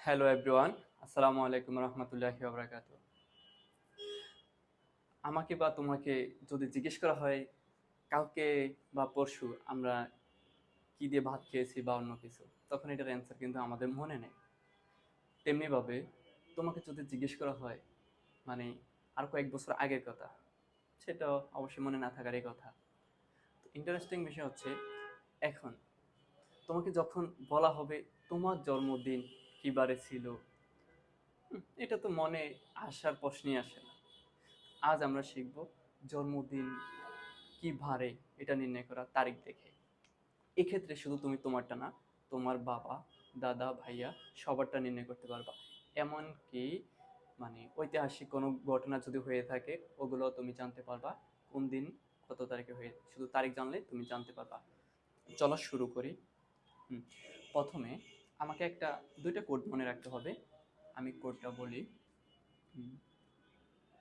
Hello everyone, আসসালামু আলাইকুম রহমতুল্লাহি ওয়া বারাকাতুহু। আমাকে বা তোমাকে যদি জিজ্ঞেস করা হয় কালকে বা পরশু আমরা কি দিয়ে ভাত খেয়েছি বা অন্য কিছু, তখন এটার অ্যান্সার কিন্তু আমাদের মনে নেই। তেমনিভাবে তোমাকে যদি জিজ্ঞেস করা হয় মানে আর কয়েক বছর আগের কথা, সেটা অবশ্যই মনে না থাকারই কথা। তো ইন্টারেস্টিং বিষয় হচ্ছে এখন তোমাকে যখন বলা হবে তোমার জন্মদিন কী বারে ছিল, এটা তো মনে আসার প্রশ্নই আসে না। আজ আমরা শিখব জন্মদিন কি ভারে এটা নির্ণয় করা তারিখ দেখে। এক্ষেত্রে শুধু তুমি তোমারটা না, তোমার বাবা, দাদা, ভাইয়া সবারটা নির্ণয় করতে পারবা। এমনকি ঐতিহাসিক কোনো ঘটনা যদি হয়ে থাকে ওগুলো তুমি জানতে পারবা কোন দিন কত তারিখে হয়ে, শুধু তারিখ জানলে তুমি জানতে পারবা। চলো শুরু করি। হুম, প্রথমে আমাকে দুইটা কোড মনে রাখতে হবে। আমি কোডটা বলি।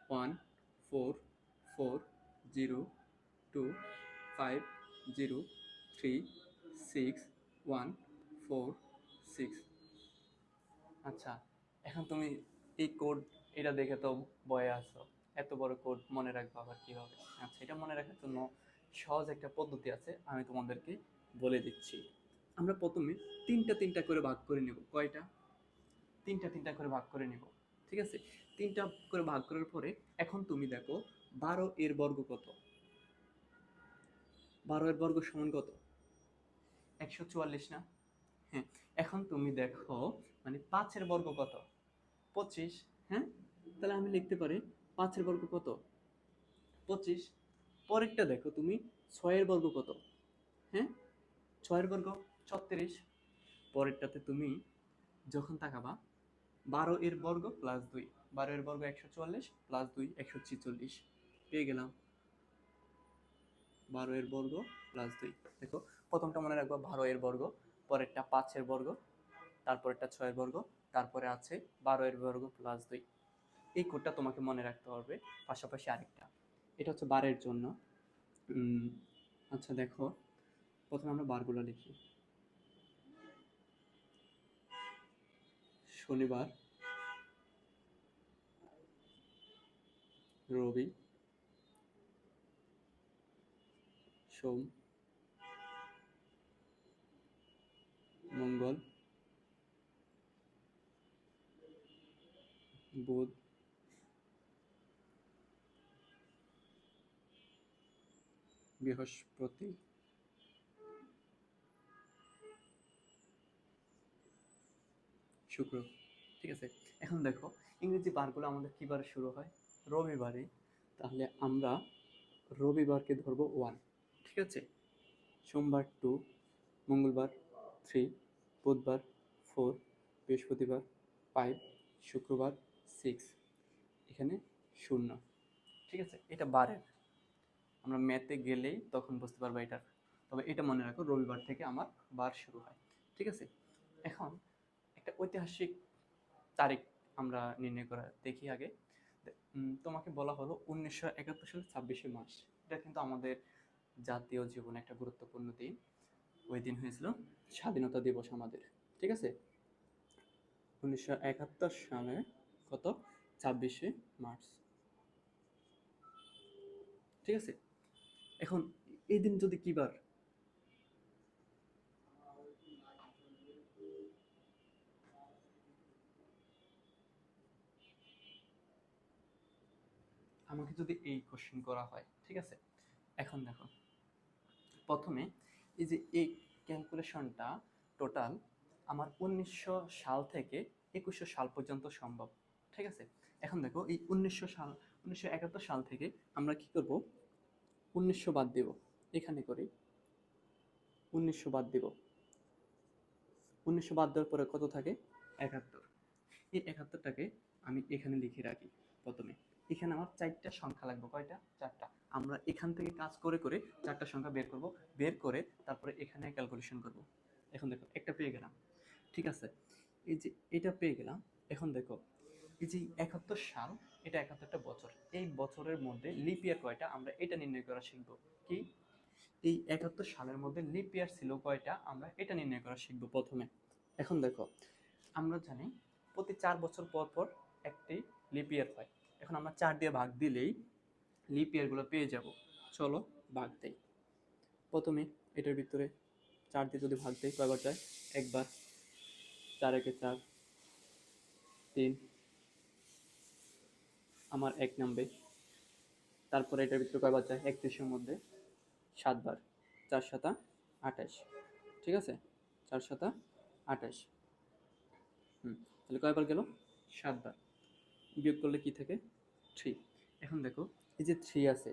144025036146। আচ্ছা, এখন তুমি এই কোড এটা দেখে তো ভয়ে আছো, এত বড় কোড মনে রাখবো আবার কিভাবে? আচ্ছা, এটা মনে রাখার জন্য সহজ একটা পদ্ধতি আছে, আমি তোমাদেরকে বলে দিচ্ছি। আমরা প্রথমে তিনটা তিনটা করে ভাগ করে নেব। কয়টা? তিনটা তিনটা করে ভাগ করে নেব। ঠিক আছে, তিনটা করে ভাগ করার পরে এখন তুমি দেখো 12 এর বর্গ কত? 12 এর বর্গ সমান কত? 144 না? হ্যাঁ। এখন তুমি দেখো 5 এর বর্গ কত? 25। হ্যাঁ, তাহলে আমি লিখতে পারি 5 এর বর্গ কত? 25। পরেরটা দেখো তুমি 6 এর বর্গ কত? হ্যাঁ, 6 এর বর্গ 36। পরেরটাতে তুমি যখন তাকাবা 12 এর বর্গ প্লাস 2, 12 এর বর্গ 144 প্লাস 2 146, পেয়ে গেলাম 12 এর বর্গ প্লাস 2। দেখো, প্রথমটা মনে রাখবো 12 এর বর্গ, পরেরটা 5 এর বর্গ, তারপরেরটা 6 এর বর্গ, তারপরে আছে 12 এর বর্গ প্লাস 2। এই কোডটা তোমাকে মনে রাখতে হবে। পাশাপাশি আরেকটা, এটা হচ্ছে বারের জন্য। আচ্ছা দেখো, প্রথমে আমরা বারগুলো লিখি। শনিবার, রবি, সোম, মঙ্গল, বুধ, বৃহস্পতি, শুক্র। ঠিক আছে, এখন দেখো ইংরেজি বারগুলো আমাদের কী বারে শুরু হয়? রবিবারে। তাহলে আমরা রবিবারকে ধরবো 1। ঠিক আছে, সোমবার 2, মঙ্গলবার 3, বুধবার 4, বৃহস্পতিবার 5, শুক্রবার 6, এখানে 0। ঠিক আছে, এটা বারের। আমরা ম্যাথে গেলেই তখন বুঝতে পারবো এটার। তবে এটা মনে রাখো, রবিবার থেকে আমার বার শুরু হয়। ঠিক আছে, এখন একটা ঐতিহাসিক তারিখ আমরা নির্ণয় করা দেখি আগে। তোমাকে বলা হলো 1971 সালের 26শে মার্চ। এটা কিন্তু আমাদের জাতীয় জীবনে একটা গুরুত্বপূর্ণ দিন। ওই দিন হয়েছিল স্বাধীনতা দিবস আমাদের। ঠিক আছে, 1971 সালে কত? 26শে মার্চ। ঠিক আছে, এখন এই দিন যদি কি বার? আমাকে যদি এই কোশ্চেন করা হয়, ঠিক আছে, এখন দেখো প্রথমে এই যে এই ক্যালকুলেশনটা টোটাল আমার 1900 সাল থেকে 2100 সাল পর্যন্ত সম্ভব। ঠিক আছে, এখন দেখো এই 1971 সাল থেকে আমরা কি করব? 1900 বাদ দেব। এখানে করি 1900 বাদ দেব। 1900 বাদ দেওয়ার পরে কত থাকে? 71। এই 71টাকে আমি এখানে লিখে রাখি। প্রথমে এখানে আমার 4টা সংখ্যা লাগবে। কয়টা? 4টা। আমরা এখান থেকে কাজ করে করে 4টা সংখ্যা বের করব। বের করে তারপরে এখানে ক্যালকুলেশন করব। এখন দেখো একটা পেয়ে গেলাম। ঠিক আছে, এই যে এটা পেয়ে গেলাম। এখন দেখো এই যে 71 সাল, এটা 71টা বছর। এই বছরের মধ্যে লিপ ইয়ার কয়টা আমরা এটা নির্ণয় করা শিখব। কি? এই 71 সালের মধ্যে লিপ ইয়ার ছিল কয়টা আমরা এটা নির্ণয় করা শিখব প্রথমে। এখন দেখো, আমরা জানি প্রতি 4 বছর পর পর একটি লিপ ইয়ার হয়। এখন আমরা 4 দিয়ে ভাগ দিলেই লিপ ইয়ারগুলো পেয়ে যাব। চলো ভাগ দেই। প্রথমে এটার ভিতরে 4 দিয়ে যদি ভাগ দেই কয়বার যায়? একবার। 4 একে 4, 3 আমার 1 নামবে। তারপরে এটার ভিতরে কয়বার যায়? 31-এর মধ্যে 7 বার। 4 7 28, ঠিক আছে? 4 7 28। তাহলে কয়বার গেল? 7 বার। বিয়োগ করলে কি থাকে? 3। এখন দেখো এই যে 3 আছে,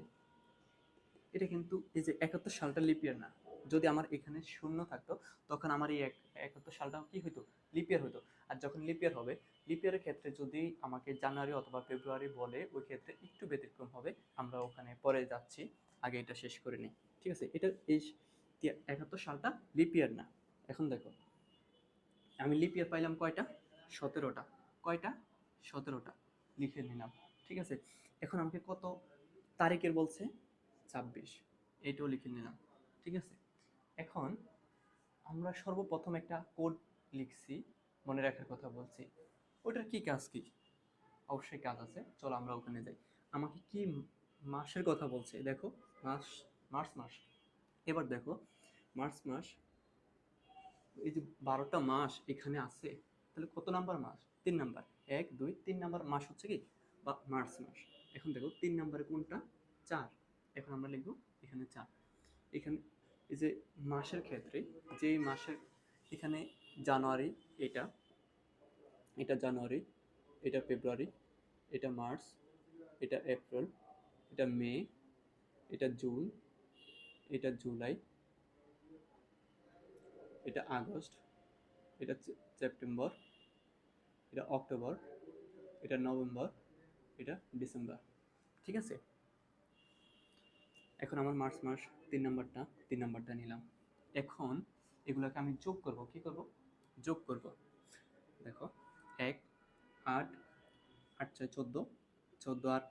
এটা কিন্তু এই যে 71 সালটা লিপ ইয়ার না। যদি আমার এখানে শূন্য থাকতো তখন আমার এই 71 সালটা কি হইতো? লিপ ইয়ার হইতো। আর যখন লিপ ইয়ার হবে, লিপ ইয়ারের ক্ষেত্রে যদি আমাকে জানুয়ারি অথবা ফেব্রুয়ারি বলে, ওই ক্ষেত্রে একটু ব্যতিক্রম হবে। আমরা ওখানে পরে যাচ্ছি, আগে এটা শেষ করে নিই, ঠিক আছে? এটা এই 71 সালটা লিপ ইয়ার না। এখন দেখো আমি লিপ ইয়ার পাইলাম কয়টা? 17টা। কয়টা? 17টা লিখে নিলাম, ঠিক আছে? এখন আমাকে কত তারিখের বলছে? 26। এইটাও লিখে নিলাম, ঠিক আছে? এখন আমরা সর্বপ্রথম একটা কোড লিখছি, মনে রাখার কথা বলছি। ওটার কি কাজ কি? অবশ্যই কাজ আছে, চলো আমরা ওখানে যাই। আমাকে কি মাসের কথা বলছে? দেখো মার্চ মাস। এবার দেখো মার্চ মাস, এই যে 12টা মাস এখানে আছে, তাহলে কত নাম্বার মাস? 3 নাম্বার। 1 2 3 নাম্বার মাস হচ্ছে কি মার্চ মাস। এখন দেখো 3 নাম্বারে কোনটা? 4। এখন আমরা লিখবো এখানে 4। এখানে এই যে মাসের ক্ষেত্রে, যে মাসের এখানে জানুয়ারি, এটা এটা জানুয়ারি, এটা ফেব্রুয়ারি, এটা মার্চ, এটা এপ্রিল, এটা মে, এটা জুন, এটা জুলাই, এটা আগস্ট, এটা সেপ্টেম্বর, এটা অক্টোবর, এটা নভেম্বর, এটা ডিসেম্বর, ঠিক আছে? এখন আমার মার্চ মাস 3 নাম্বারটা নিলাম। এখন এগুলোকে আমি যোগ করব। কি করব? যোগ করব। দেখো 1 8 8 6 14, 14 আর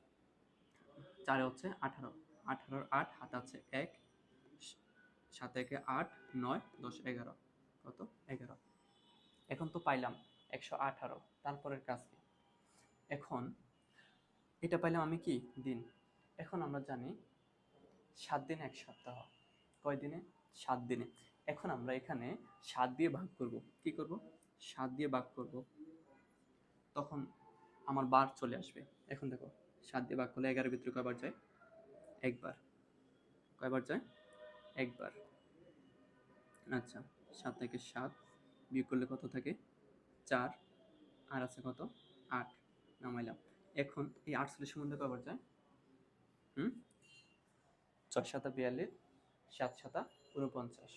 4 হচ্ছে 18, 18 8 হাতে আছে 1, 7 একে 8 9 10 11, কত? 11। এখন তো পাইলাম 118। তারপরের কাজ কি? এখন এটা পাইলাম আমি কি দিন। এখন আমরা জানি 7 দিনে 1 সপ্তাহ। কয় দিনে? 7 দিনে। এখন আমরা এখানে 7 দিয়ে ভাগ করব। কি করব? 7 দিয়ে ভাগ করব, তখন আমার বার চলে আসবে। এখন দেখো 7 দিয়ে ভাগ করলে 11-এর ভিতরে কয়বার যায়? একবার। কয়বার যায়? একবার। আচ্ছা, 7 থেকে 7 বিয়োগ করলে কত থাকে? 4। আর আছে কত? 8। নামাইলাম। এখন এই 48-এর মধ্যে কয়বার যায়? 6 7 42, 7 7 49,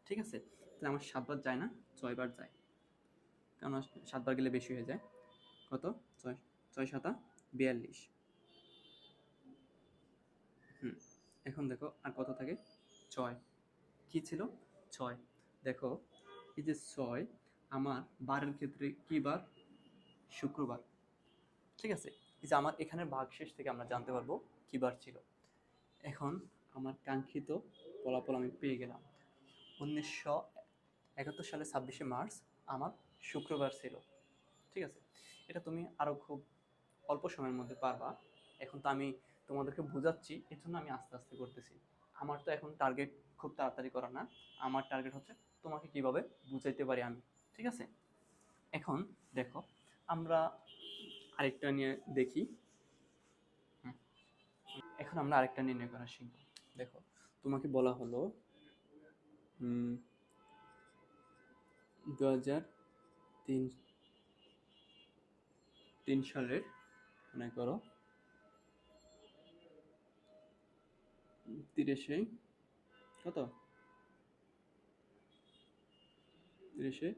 ঠিক আছে? তাহলে আমার 7 বার যায় না, 6 বার যায়। কারণ 7 বার গেলে বেশি হয়ে যায়। কত? 6 6 7 42। এখন দেখো আর কত থাকে? 6। কি ছিল? 6। দেখো এই যে 6 আমার বারের ক্ষেত্রে কি বার? শুক্রবার, ঠিক আছে? এই যে আমার এখানে ভাগশেষ থেকে আমরা জানতে পারবো কি বার ছিল। এখন আমার কাঙ্ক্ষিত ফলাফল আমি পেয়ে গেলাম। 1971 সালে 26শে মার্চ আমার শুক্রবার ছিল, ঠিক আছে? এটা তুমি আরও খুব অল্প সময়ের মধ্যে পারবা। এখন তো আমি তোমাদেরকে বোঝাচ্ছি, এর জন্য আমি আস্তে আস্তে করতেছি। আমার তো এখন টার্গেট খুব তাড়াতাড়ি করা না, আমার টার্গেট হচ্ছে তোমাকে কিভাবে বুঝাইতে পারি আমি, ঠিক আছে? এখন দেখো আমরা আরেকটা নিয়ে দেখি। এখন আমরা আরেকটা নির্ণয় করা শিখব। দেখো তোমাকে বলা হলো 2003 সালের, মনে করো 30শে কত? 30শে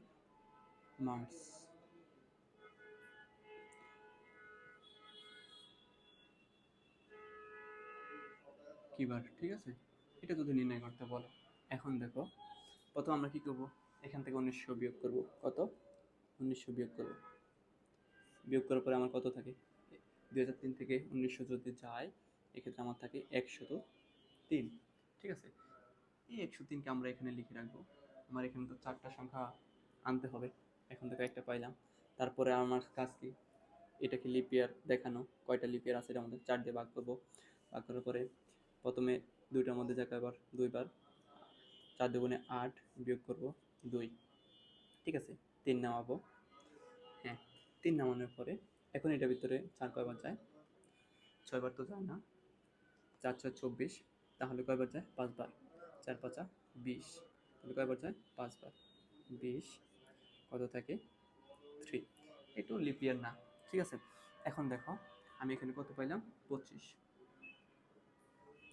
মার্চ কি বার, ঠিক আছে? এটা যদি নির্ণয় করতে বলো। এখন দেখো প্রথম আমরা কি করব? এখান থেকে 1900 বিয়োগ করব। কত? 1900 বিয়োগ করব। বিয়োগ করার পরে আমার কত থাকে? 2003 থেকে 1900 যদি যায়, এক্ষেত্রে আমার থাকে 103, ঠিক আছে? এই 103কে আমরা এখানে লিখে রাখবো। আমার এখানে তো 4টা সংখ্যা আনতে হবে। এখন থেকে একটা পাইলাম। তারপরে আমার কাজ কি, এটাকে লিপ ইয়ার দেখানো, কয়টা লিপ ইয়ার আছে এটার মধ্যে 4 দিয়ে ভাগ করবো। ভাগ করার পরে প্রথমে দুইটার মধ্যে যাকে আবার দুইবার, 4 দুগুণে 8 বিয়োগ করব 2, ঠিক আছে। 3 নামাবো, হ্যাঁ 3 নামানোর পরে এখন এটার ভিতরে 4 কয়বার যায়, 6 বার তো যায় না, 4 6 24, তাহলে কয়বার যায় 5 বার, 4 5 20, তাহলে কয়বার যায় 5 বার, 20 কত থাকে 3। এটাও লিপ ইয়ার না, ঠিক আছে। এখন দেখো আমি এখানে কত পাইলাম 25,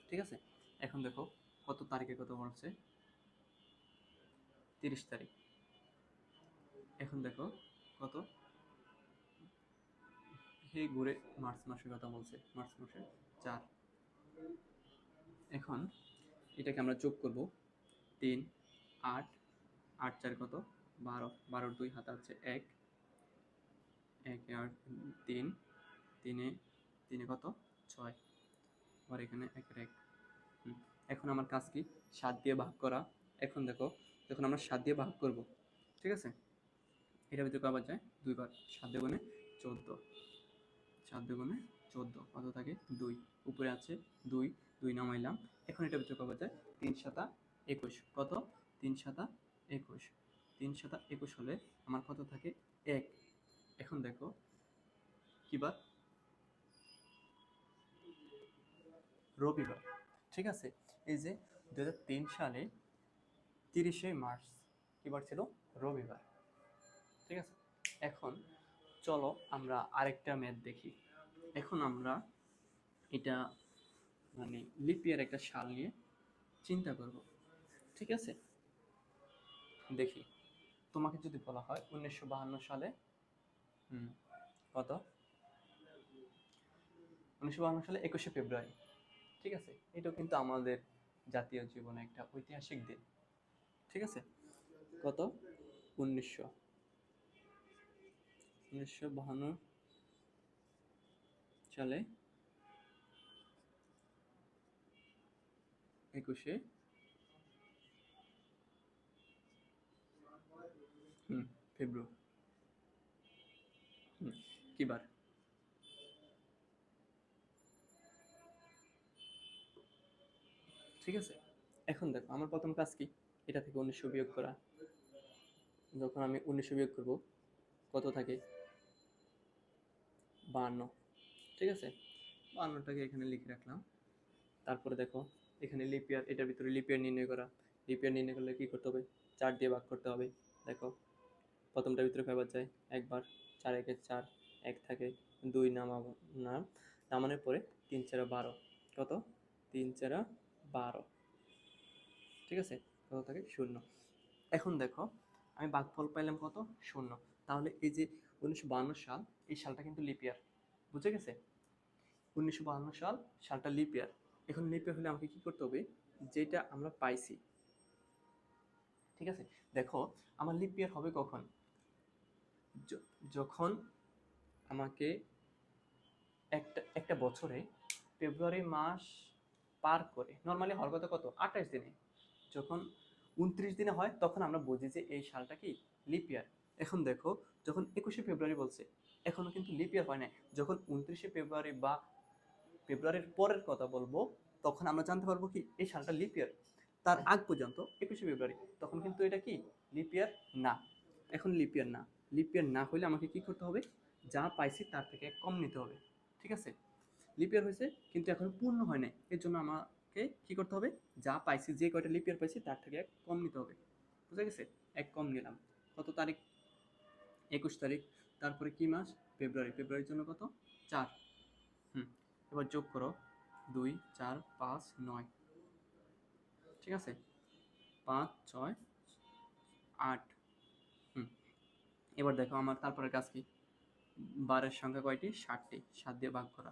ঠিক আছে। এখন দেখো কত তারিখে কত বলছে 30 তারিখ। এখন দেখো কত, সেই ঘুরে মার্চ মাসের কথা বলছে, মার্চ মাসের 4। এখন এটাকে আমরা যোগ করব, 3 8 8 4 কত 12, 12 2 হাতে আছে 1, 1 8 3, 3 3 কত 6, আর এখানে 1 1। এখন আমার কাজ কি 7 দিয়ে ভাগ করা। এখন দেখো যখন আমরা 7 দিয়ে ভাগ করব, ঠিক আছে, এটার ভিতরে কয়বার যায় দুইবার, 7 দুগুণে 14, 7 দুগুণে 14 কত থাকে 2, উপরে আছে 2, 2 নামাইলাম। এখন এটার ভিতরে কয়বার যায় 3 7 21, কত 3 7 21, 3 7 21 হলে আমার কত থাকে 1। এখন দেখো কিবার রবিবার, ঠিক আছে। এই যে 2003 সালে 30শে মার্চ কিবার ছিল রবিবার, ঠিক আছে। এখন চলো আমরা আরেকটা ম্যাথ দেখি। এখন আমরা এটা মানে লিপ ইয়ার একটা সাল নিয়ে চিন্তা করব, ঠিক আছে। দেখি তোমাকে যদি বলা হয় 1952 সালে কত 1952 সালে 21শে ফেব্রুয়ারি, ঠিক আছে। এটাও কিন্তু আমাদের জাতীয় জীবনে একটা ঐতিহাসিক দিন, ঠিক আছে। কত 1952 সালে 21শে ফেব্রুয়ারি কিবার, ঠিক আছে। এখন দেখো আমার প্রথম কাজ কি, এটা থেকে 1900 বিয়োগ করা। যখন আমি 1900 বিয়োগ করব কত থাকে 52, ঠিক আছে। 52টাকে এখানে লিখে রাখলাম। তারপরে দেখো এখানে লিপ ইয়ার, এটার ভিতরে লিপ ইয়ার নির্ণয় করা। লিপ ইয়ার নির্ণয় করলে কী করতে হবে 4 দিয়ে ভাগ করতে হবে। দেখো প্রথমটার ভিতরে কয়বার যায় একবার, 4 1 4, 1 থাকে 2 নামাবো, নামানোর পরে 3 4 12, কত 3 4 12, ঠিক আছে। কত থাকে 0। এখন দেখো আমি ভাগফল পাইলাম কত 0। তাহলে এই যে 1952 সাল, এই সালটা কিন্তু লিপ ইয়ার, বুঝে গেছে। 1952 সালটা লিপ ইয়ার। এখন লিপ ইয়ার হলে আমাকে কি করতে হবে, যেটা আমরা পাইছি, ঠিক আছে। দেখো আমার লিপ ইয়ার হবে কখন, যখন আমাকে একটা একটা বছরে ফেব্রুয়ারি মাস পার করে, নর্মালি হওয়ার কথা কত 28 দিনে, যখন 29 দিনে হয় তখন আমরা বুঝি যে এই সালটা কি লিপ ইয়ার। এখন দেখো যখন 21শে ফেব্রুয়ারি বলছে, এখনো কিন্তু লিপ ইয়ার হয় না। যখন 29শে ফেব্রুয়ারি বা ফেব্রুয়ারির পরের কথা বলবো, তখন আমরা জানতে পারবো কি এই সালটা লিপ ইয়ার। তার আগ পর্যন্ত 21শে ফেব্রুয়ারি তখন কিন্তু এটা কি লিপ ইয়ার না। এখন লিপ ইয়ার না, লিপ ইয়ার না হলে আমাকে কি করতে হবে, যা পাইছি তার থেকে কম নিতে হবে, ঠিক আছে। লিপ ইয়ার হয়েছে কিন্তু এখন পূর্ণ হয় নাই, এর জন্য আমাকে কি করতে হবে, যা পাইছি যে কয়টা লিপ ইয়ার পাইছি তার থেকে এক কম নিতে হবে, বুঝা গেছে। এক কম নিলাম, কত তারিখ 21 তারিখ। তারপরে কি মাস ফেব্রুয়ারি, ফেব্রুয়ারির জন্য কত 4। এবার যোগ করো 2 4 5 9, ঠিক আছে, 5 6 8। এবার দেখো আমার তারপরে কাজ কি, বারের সংখ্যা কয়টি 60টি, 7 দিয়ে ভাগ করা।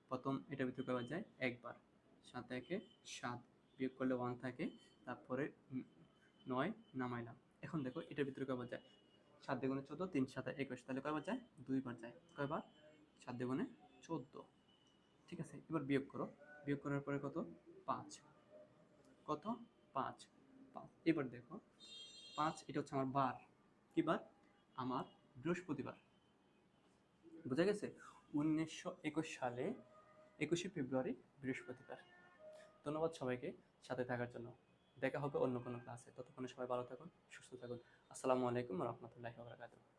প্রথম এটার ভিতরে কয়বার যায় একবার, 7 একে 7, বিয়োগ করলে 1 থাকে, তারপরে 9 নামাইলাম। এখন দেখো এটার ভিতরে কয়বার যায় 7 দুগুণে 14, 3 7 21, তাহলে কয়বার যায় দুইবার যায়, কয়বার 7 দুগুণে 14, ঠিক আছে। এবার বিয়োগ করো, বিয়োগ করার পরে কত 5, কত 5 5। এবার দেখো 5 এটা হচ্ছে আমার বার, কি বার আমার বৃহস্পতিবার, বুঝা গেছে? 1921 সালে 21শে ফেব্রুয়ারি বৃহস্পতিবার। ধন্যবাদ সবাইকে সাথে থাকার জন্য। দেখা হবে অন্য কোনো ক্লাসে। ততক্ষণে সবাই ভালো থাকুন, সুস্থ থাকুন। আসসালামু আলাইকুম ওয়া রাহমাতুল্লাহি ওয়া বারাকাতুহু।